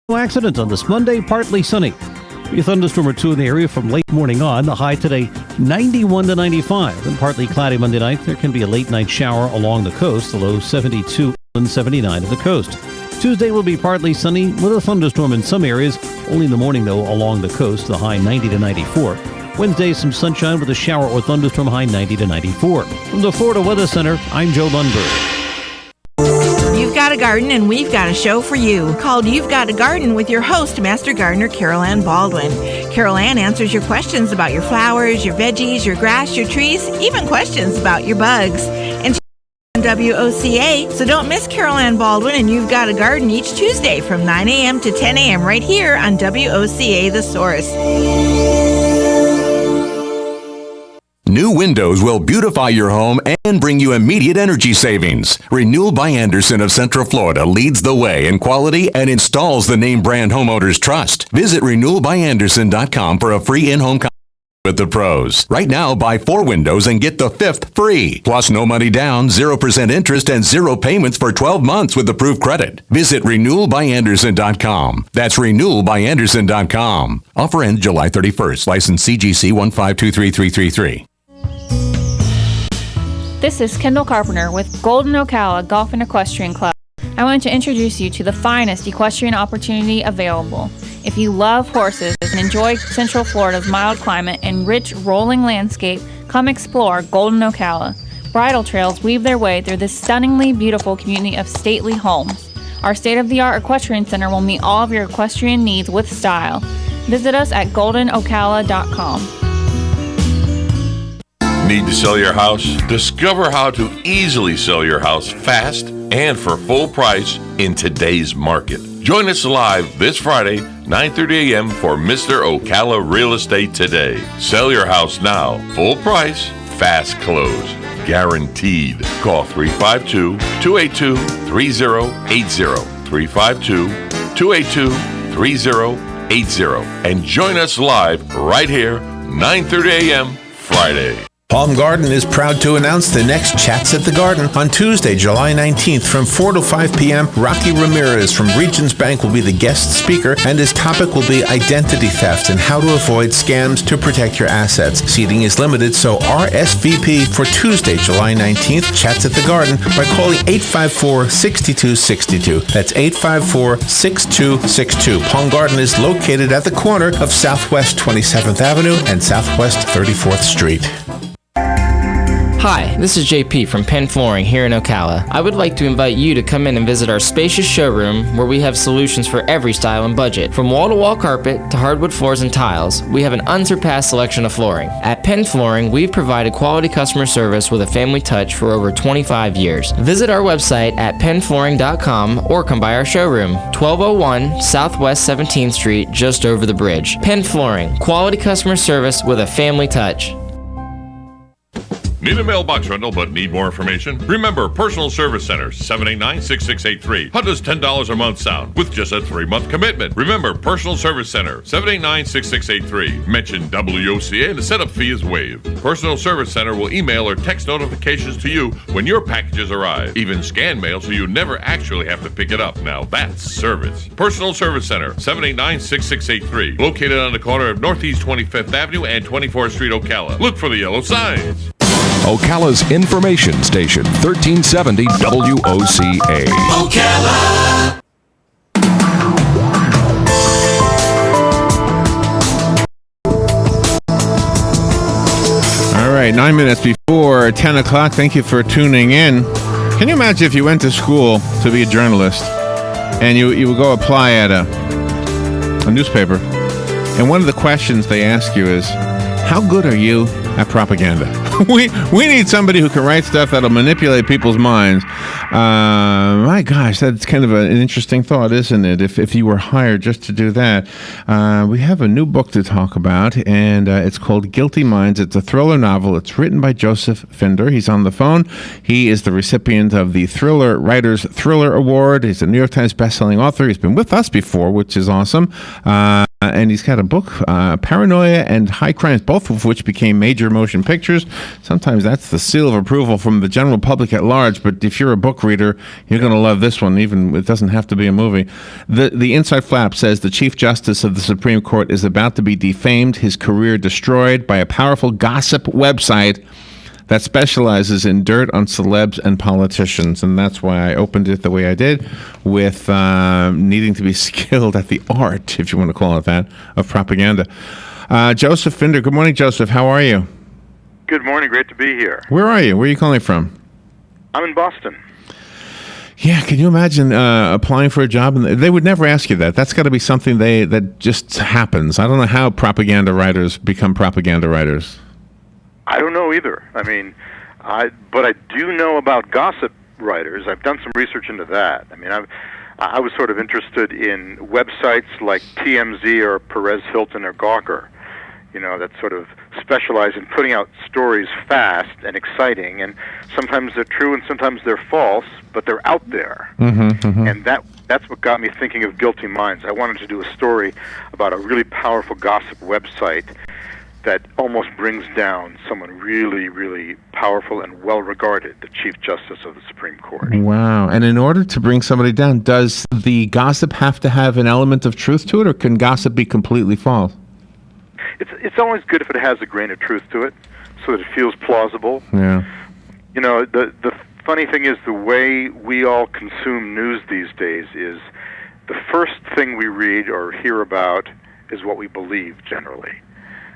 No accidents on this Monday, partly sunny. A thunderstorm or two in the area from late morning on. The high today, 91 to 95. And partly cloudy Monday night. There can be a late night shower along the coast. The low 72 and 79 of the coast. Tuesday will be partly sunny with a thunderstorm in some areas. Only in the morning, though, along the coast. The high 90 to 94. Wednesday, some sunshine with a shower or thunderstorm, high 90 to 94. From the Florida Weather Center, I'm Joe Lundberg. You've got a garden and we've got a show for you called You've Got a Garden with your host, Master Gardener Carol Ann Baldwin. Carol Ann answers your questions about your flowers, your veggies, your grass, your trees, even questions about your bugs. And she's on WOCA, so don't miss Carol Ann Baldwin and You've Got a Garden each Tuesday from 9 a.m. to 10 a.m. right here on WOCA The Source. New windows will beautify your home and bring you immediate energy savings. Renewal by Andersen of Central Florida leads the way in quality and installs the name brand homeowners trust. Visit renewalbyandersen.com for a free in-home with the pros. Right now, buy 4 windows and get the 5th free. Plus, no money down, 0% interest, and 0 payments for 12 months with approved credit. Visit renewalbyandersen.com. That's renewalbyandersen.com. Offer ends July 31st. License CGC 1523333. This is Kendall Carpenter with Golden Ocala Golf and Equestrian Club. I want to introduce you to the finest equestrian opportunity available. If you love horses and enjoy Central Florida's mild climate and rich rolling landscape, come explore Golden Ocala. Bridle trails weave their way through this stunningly beautiful community of stately homes. Our state-of-the-art equestrian center will meet all of your equestrian needs with style. Visit us at goldenocala.com. Need to sell your house? Discover how to easily sell your house fast and for full price in today's market. Join us live this Friday, 9:30 a.m. for Mr. Ocala Real Estate Today. Sell your house now. Full price, fast close. Guaranteed. Call 352-282-3080. 352-282-3080. And join us live right here, 9:30 a.m. Friday. Palm Garden is proud to announce the next Chats at the Garden on Tuesday, July 19th from 4 to 5 p.m. Rocky Ramirez from Regions Bank will be the guest speaker, and his topic will be identity theft and how to avoid scams to protect your assets. Seating is limited, so RSVP for Tuesday, July 19th, Chats at the Garden by calling 854-6262. That's 854-6262. Palm Garden is located at the corner of Southwest 27th Avenue and Southwest 34th Street. Hi, this is JP from Penn Flooring here in Ocala. I would like to invite you to come in and visit our spacious showroom where we have solutions for every style and budget. From wall-to-wall carpet to hardwood floors and tiles, we have an unsurpassed selection of flooring. At Penn Flooring, we've provided quality customer service with a family touch for over 25 years. Visit our website at pennflooring.com or come by our showroom, 1201 Southwest 17th Street, just over the bridge. Penn Flooring, quality customer service with a family touch. Need a mailbox rental but need more information? Remember, Personal Service Center, 789-6683. How does $10 a month sound with just a 3-month commitment? Remember, Personal Service Center, 789-6683. Mention WOCA and the setup fee is waived. Personal Service Center will email or text notifications to you when your packages arrive. Even scan mail so you never actually have to pick it up. Now that's service. Personal Service Center, 789-6683. Located on the corner of Northeast 25th Avenue and 24th Street, Ocala. Look for the yellow signs. Ocala's information station, 1370 WOCA. Ocala. All right, 9 minutes before 10 o'clock. Thank you for tuning in. Can you imagine if you went to school to be a journalist and you would go apply at a newspaper, and one of the questions they ask you is, how good are you at propaganda? we need somebody who can write stuff that'll manipulate people's minds. My gosh, that's kind of an interesting thought, isn't it? If you were hired just to do that. We have a new book to talk about, and it's called Guilty Minds. It's a thriller novel. It's written by Joseph Finder. He's on the phone. He is the recipient of the Thriller Writers Thriller Award. He's a New York Times bestselling author. He's been with us before, which is awesome. and he's got a book, Paranoia and High Crimes, both of which became major motion pictures. Sometimes that's the seal of approval from the general public at large, but if you're a book reader, you're going to love this one, even it doesn't have to be a movie. The Inside Flap says the Chief Justice of the Supreme Court is about to be defamed, his career destroyed by a powerful gossip website that specializes in dirt on celebs and politicians. And that's why I opened it the way I did, with needing to be skilled at the art, if you want to call it that, of propaganda. Joseph Finder. Good morning, Joseph. How are you? Good morning. Great to be here. Where are you? Where are you calling from? I'm in Boston. Yeah, can you imagine applying for a job? And they would never ask you that. That's got to be something that just happens. I don't know how propaganda writers become propaganda writers. I don't know either. I mean, but I do know about gossip writers. I've done some research into that. I mean, I was sort of interested in websites like TMZ or Perez Hilton or Gawker, that sort of specialize in putting out stories fast and exciting, and sometimes they're true and sometimes they're false, but they're out there. And that's what got me thinking of Guilty Minds. I wanted to do a story about a really powerful gossip website that almost brings down someone really, really powerful and well-regarded, the Chief Justice of the Supreme Court. Wow. And in order to bring somebody down, does the gossip have to have an element of truth to it, or can gossip be completely false? It's always good if it has a grain of truth to it, so that it feels plausible. Yeah. The funny thing is, the way we all consume news these days is the first thing we read or hear about is what we believe, generally.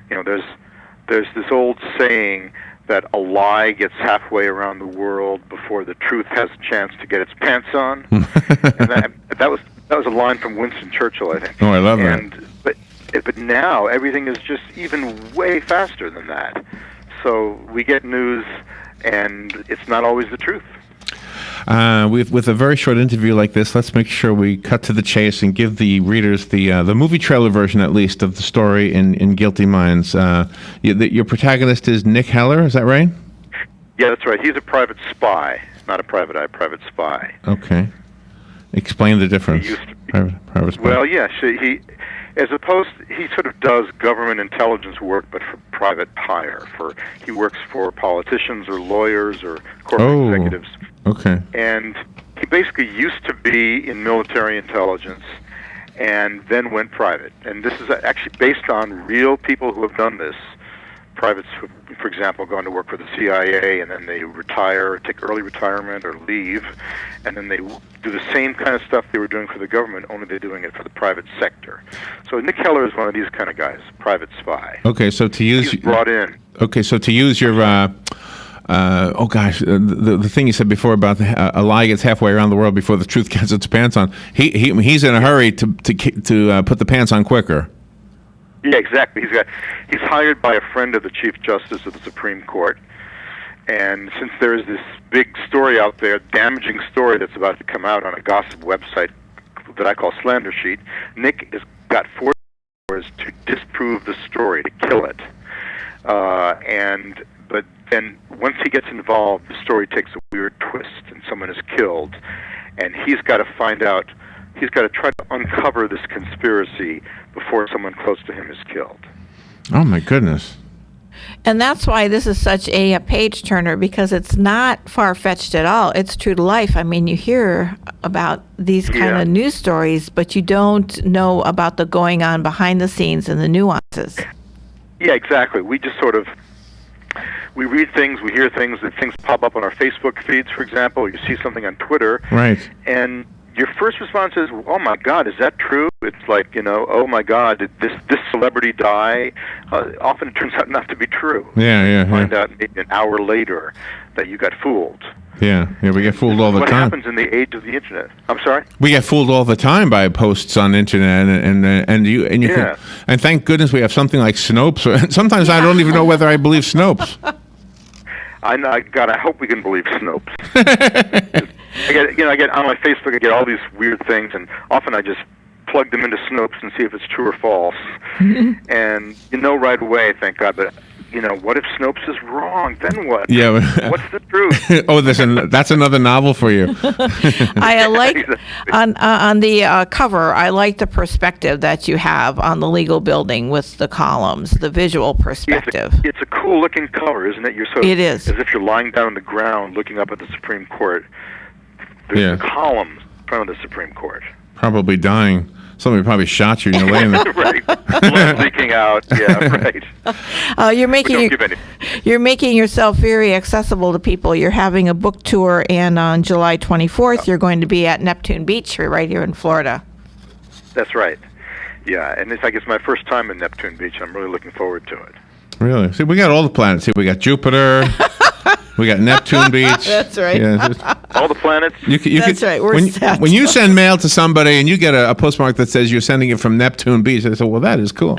There's this old saying that a lie gets halfway around the world before the truth has a chance to get its pants on. And that was a line from Winston Churchill, I think. Oh, I love that. But now everything is just even way faster than that. So we get news, and it's not always the truth. With a very short interview like this, let's make sure we cut to the chase and give the readers the movie trailer version, at least, of the story in Guilty Minds. Your protagonist is Nick Heller, is that right? Yeah, that's right. He's a private spy, not a private eye, private spy. Okay. Explain the difference. Private spy. Well, yeah, he sort of does government intelligence work, but for private hire. He works for politicians or lawyers or corporate executives. Okay. And he basically used to be in military intelligence and then went private. And this is actually based on real people who have done this. Privates, for example, go on to work for the CIA, and then they retire, take early retirement or leave, and then they do the same kind of stuff they were doing for the government, only they're doing it for the private sector. So Nick Heller is one of these kind of guys, private spy. Okay, so to use... He's brought in. Okay, so to use your... the thing you said before about a lie gets halfway around the world before the truth gets its pants on. He's in a hurry to put the pants on quicker. Yeah, exactly. He's hired by a friend of the Chief Justice of the Supreme Court, and since there is this big story out there, damaging story that's about to come out on a gossip website that I call Slander Sheet, Nick has got 4 hours to disprove the story, to kill it, but then once he gets involved, the story takes a weird twist, and someone is killed, and he's got to find out. He's got to try to uncover this conspiracy before someone close to him is killed. Oh, my goodness. And that's why this is such a page-turner, because it's not far-fetched at all. It's true to life. I mean, you hear about these kind of news stories, but you don't know about the going on behind the scenes and the nuances. Yeah, exactly. We just sort of... We read things, we hear things, and things pop up on our Facebook feeds, for example. You see something on Twitter. Right. And your first response is, oh my God, is that true? It's like, oh my God, did this celebrity die? Often it turns out not to be true. Yeah. You find out maybe an hour later that you got fooled. Yeah, we get fooled all the what time. What happens in the age of the internet? I'm sorry? We get fooled all the time by posts on internet, and you can, and thank goodness we have something like Snopes. Sometimes I don't even know whether I believe Snopes. God, I hope we can believe Snopes. I get on my Facebook, I get all these weird things, and often I just plug them into Snopes and see if it's true or false. And right away, thank God, but what if Snopes is wrong? Then what? Yeah. What's the truth? Oh, that's another novel for you. I like on the cover. I like the perspective that you have on the legal building with the columns, the visual perspective. It's a cool looking cover, isn't it? You're sort of, it is, as if you're lying down on the ground looking up at the Supreme Court. There's the columns in front of the Supreme Court. Probably dying. Somebody probably shot you and you're laying there. Right. Blood leaking out. Yeah, right. You're making yourself very accessible to people. You're having a book tour, and on July 24th, you're going to be at Neptune Beach, right here in Florida. That's right. Yeah, and it's my first time in Neptune Beach. I'm really looking forward to it. Really? See, we got all the planets. See, we got Jupiter. We got Neptune Beach. That's right. Yeah, all the planets. That's right. We're when you send mail to somebody and you get a postmark that says you're sending it from Neptune Beach, they say, well, that is cool.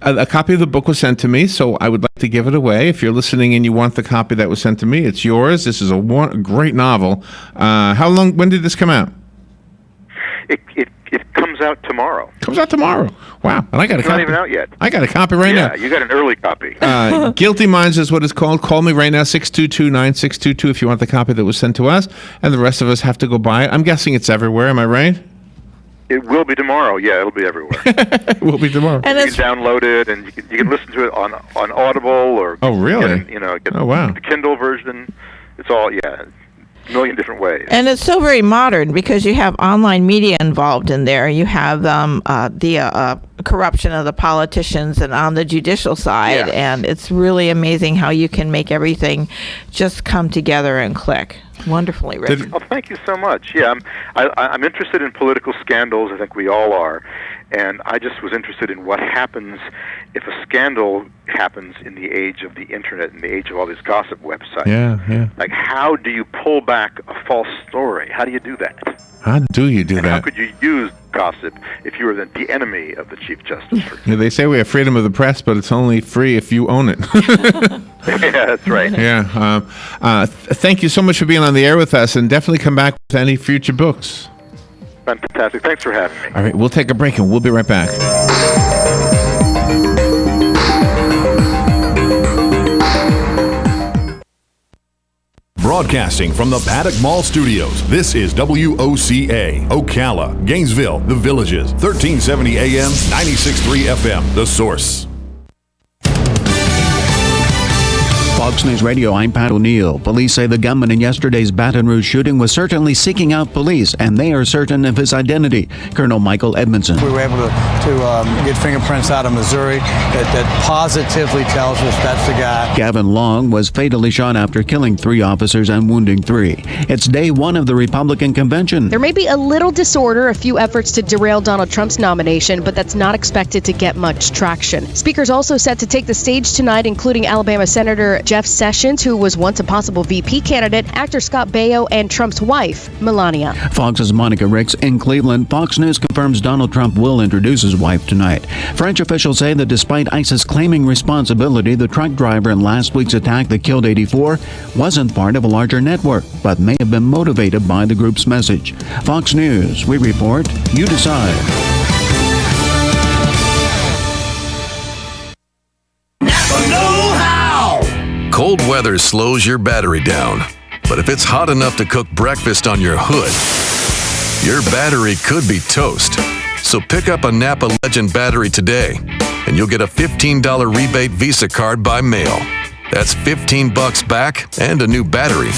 A copy of the book was sent to me, so I would like to give it away. If you're listening and you want the copy that was sent to me, it's yours. This is a great novel. When did this come out? It comes out tomorrow. Comes out tomorrow. Wow. And I got a copy. It's not even out yet. I got a copy right now. Yeah, you got an early copy. Guilty Minds is what it's called. Call me right now, 622-9622, if you want the copy that was sent to us. And the rest of us have to go buy it. I'm guessing it's everywhere. Am I right? It will be tomorrow. Yeah, it'll be everywhere. It will be tomorrow. And you can download it, and you can listen to it on Audible or really? Get wow. the Kindle version. It's all a million different ways. And it's so very modern because you have online media involved in there. You have the corruption of the politicians and on the judicial side, and it's really amazing how you can make everything just come together and click. Wonderfully written. Oh, thank you so much. Yeah, I'm interested in political scandals. I think we all are. And I just was interested in what happens if a scandal happens in the age of the internet, in the age of all these gossip websites. Yeah. Like, how do you pull back a false story? How do you do that? How do you do that? How could you use gossip if you were the enemy of the Chief Justice? Yeah, they say we have freedom of the press, but it's only free if you own it. Yeah, that's right. Yeah. Thank you so much for being on the air with us, and definitely come back with any future books. Fantastic. Thanks for having me. All right, we'll take a break, and we'll be right back. Broadcasting from the Paddock Mall Studios, this is WOCA, Ocala, Gainesville, The Villages, 1370 AM, 96.3 FM, The Source. Fox News Radio, I'm Pat O'Neill. Police say the gunman in yesterday's Baton Rouge shooting was certainly seeking out police, and they are certain of his identity. Colonel Michael Edmondson. We were able to get fingerprints out of Missouri that positively tells us that's the guy. Gavin Long was fatally shot after killing 3 officers and wounding 3. It's day 1 of the Republican convention. There may be a little disorder, a few efforts to derail Donald Trump's nomination, but that's not expected to get much traction. Speakers also set to take the stage tonight, including Alabama Senator Jeff Sessions, who was once a possible VP candidate, actor Scott Baio, and Trump's wife, Melania. Fox's Monica Ricks in Cleveland. Fox News confirms Donald Trump will introduce his wife tonight. French officials say that despite ISIS claiming responsibility, the truck driver in last week's attack that killed 84 wasn't part of a larger network, but may have been motivated by the group's message. Fox News, we report, you decide. Cold weather slows your battery down, but if it's hot enough to cook breakfast on your hood, your battery could be toast. So pick up a Napa Legend battery today, and you'll get a $15 rebate Visa card by mail. That's $15 back and a new battery.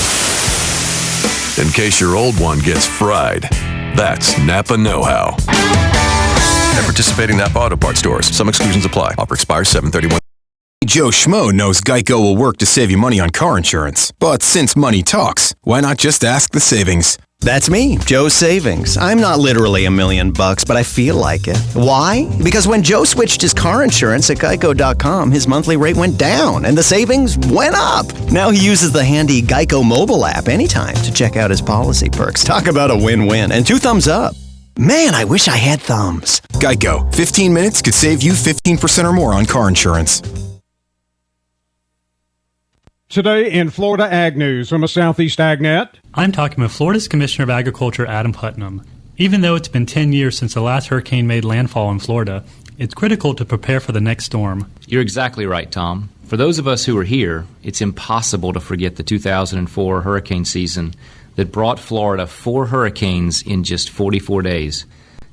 In case your old one gets fried, that's Napa know-how. At participating Napa Auto Parts stores, some exclusions apply. Offer expires 7/31. Joe Schmo knows Geico will work to save you money on car insurance. But since money talks, why not just ask the savings? That's me, Joe Savings. I'm not literally $1 million, but I feel like it. Why? Because when Joe switched his car insurance at Geico.com, his monthly rate went down and the savings went up. Now he uses the handy Geico mobile app anytime to check out his policy perks. Talk about a win-win and 2 thumbs up. Man, I wish I had thumbs. Geico. 15 minutes could save you 15% or more on car insurance. Today in Florida Ag News from a Southeast AgNet. I'm talking with Florida's Commissioner of Agriculture, Adam Putnam. Even though it's been 10 years since the last hurricane made landfall in Florida, it's critical to prepare for the next storm. You're exactly right, Tom. For those of us who are here, it's impossible to forget the 2004 hurricane season that brought Florida 4 hurricanes in just 44 days.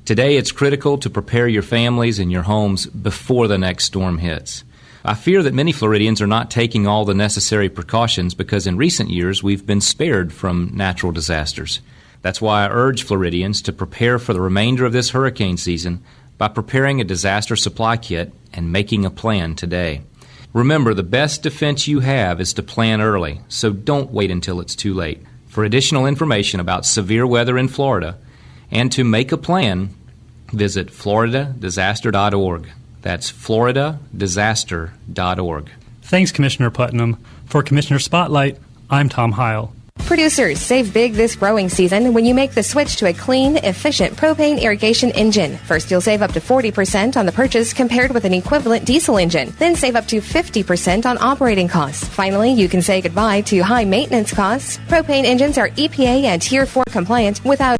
Today, it's critical to prepare your families and your homes before the next storm hits. I fear that many Floridians are not taking all the necessary precautions because in recent years we've been spared from natural disasters. That's why I urge Floridians to prepare for the remainder of this hurricane season by preparing a disaster supply kit and making a plan today. Remember, the best defense you have is to plan early, so don't wait until it's too late. For additional information about severe weather in Florida and to make a plan, visit floridadisaster.org. That's floridadisaster.org. Thanks, Commissioner Putnam. For Commissioner Spotlight, I'm Tom Heil. Producers, save big this growing season when you make the switch to a clean, efficient propane irrigation engine. First, you'll save up to 40% on the purchase compared with an equivalent diesel engine. Then save up to 50% on operating costs. Finally, you can say goodbye to high maintenance costs. Propane engines are EPA and Tier 4 compliant without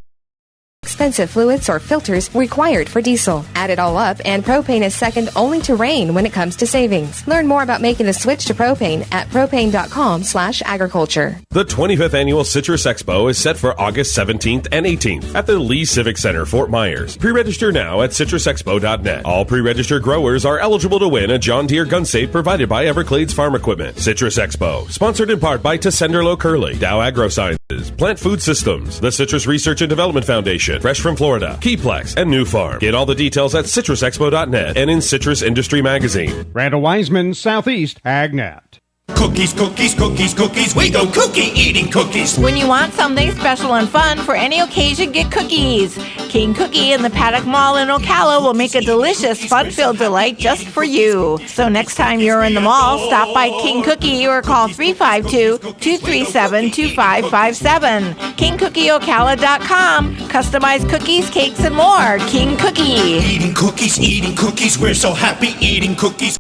expensive fluids or filters required for diesel. Add it all up, and propane is second only to rain when it comes to savings. Learn more about making the switch to propane at propane.com/agriculture. The 25th Annual Citrus Expo is set for August 17th and 18th at the Lee Civic Center, Fort Myers. Pre-register now at citrusexpo.net. All pre-registered growers are eligible to win a John Deere gun safe provided by Everglades Farm Equipment. Citrus Expo, sponsored in part by Tessenderlo Curley, Dow AgroSciences, Plant Food Systems, the Citrus Research and Development Foundation, Fresh from Florida, Keyplex, and New Farm. Get all the details at citrusexpo.net and in Citrus Industry Magazine. Randall Wiseman, Southeast AgNet. Cookies, cookies, cookies, cookies. We go cookie eating cookies. When you want something special and fun for any occasion, get cookies. King Cookie in the Paddock Mall in Ocala will make a delicious, fun-filled delight just for you. So next time you're in the mall, stop by King Cookie or call 352-237-2557. KingCookieOcala.com. Customized cookies, cakes, and more. King Cookie. Eating cookies, we're so happy eating cookies.